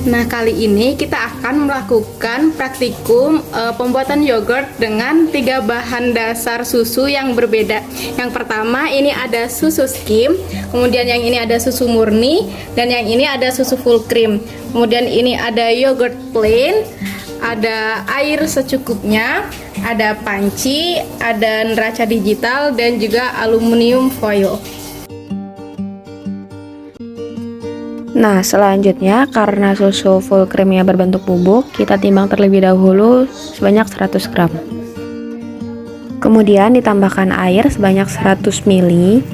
Nah, kali ini kita akan melakukan praktikum pembuatan yogurt dengan 3 bahan dasar susu yang berbeda. Yang pertama ini ada susu skim, kemudian yang ini ada susu murni, dan yang ini ada susu full cream. Kemudian ini ada yogurt plain, ada air secukupnya, ada panci, ada neraca digital, dan juga aluminium foil. Nah, selanjutnya karena susu full creamnya berbentuk bubuk, kita timbang terlebih dahulu sebanyak 100 gram. Kemudian ditambahkan air sebanyak 100 ml.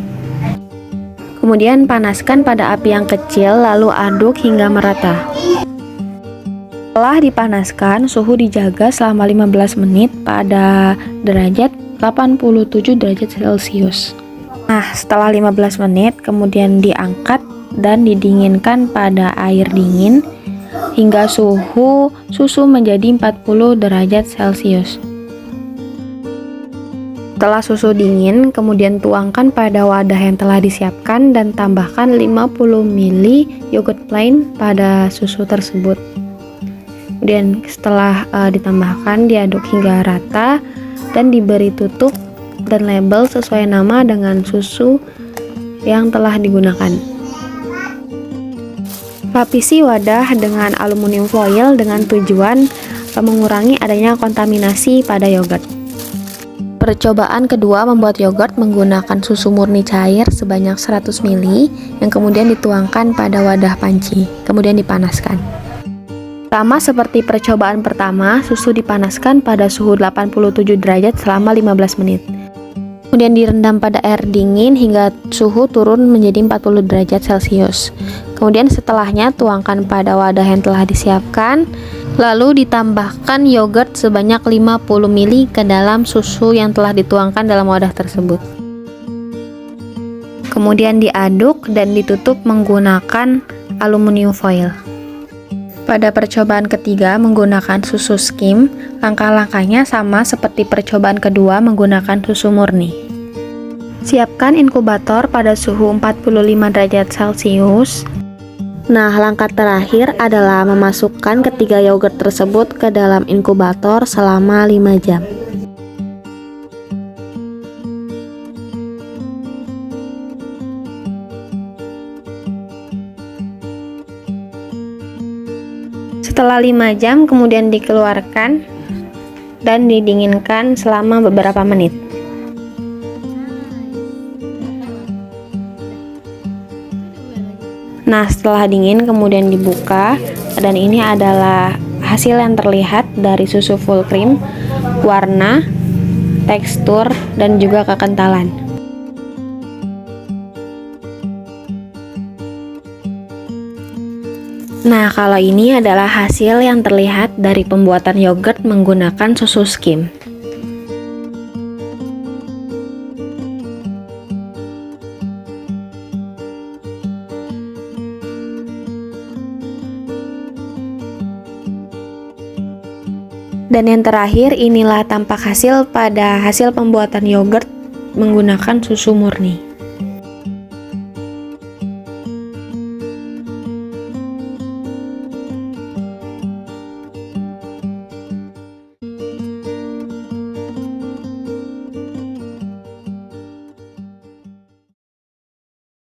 Kemudian panaskan pada api yang kecil, lalu aduk hingga merata. Setelah dipanaskan, suhu dijaga selama 15 menit pada derajat 87 derajat Celcius. Nah, setelah 15 menit, kemudian diangkat dan didinginkan pada air dingin hingga suhu susu menjadi 40 derajat Celcius. Setelah susu dingin, kemudian tuangkan pada wadah yang telah disiapkan dan tambahkan 50 ml yogurt plain pada susu tersebut. Kemudian setelah ditambahkan, diaduk hingga rata dan diberi tutup dan label sesuai nama dengan susu yang telah digunakan. Lapisi wadah dengan aluminium foil dengan tujuan mengurangi adanya kontaminasi pada yogurt. Percobaan kedua membuat yogurt menggunakan susu murni cair sebanyak 100 ml yang kemudian dituangkan pada wadah panci, kemudian dipanaskan. Sama seperti percobaan pertama, susu dipanaskan pada suhu 87 derajat selama 15 menit. Kemudian direndam pada air dingin hingga suhu turun menjadi 40 derajat Celcius. Kemudian setelahnya tuangkan pada wadah yang telah disiapkan, lalu ditambahkan yogurt sebanyak 50 ml ke dalam susu yang telah dituangkan dalam wadah tersebut. Kemudian diaduk dan ditutup menggunakan aluminium foil. Pada percobaan ketiga menggunakan susu skim, langkah-langkahnya sama seperti percobaan kedua menggunakan susu murni. Siapkan inkubator pada suhu 45 derajat Celcius. Nah, langkah terakhir adalah memasukkan ketiga yogurt tersebut ke dalam inkubator selama 5 jam. Setelah 5 jam kemudian dikeluarkan dan didinginkan selama beberapa menit. Nah, setelah dingin kemudian dibuka dan ini adalah hasil yang terlihat dari susu full cream, warna, tekstur, dan juga kekentalan. Nah, kalau ini adalah hasil yang terlihat dari pembuatan yogurt menggunakan susu skim. Dan yang terakhir, inilah tampak hasil pada hasil pembuatan yogurt menggunakan susu murni.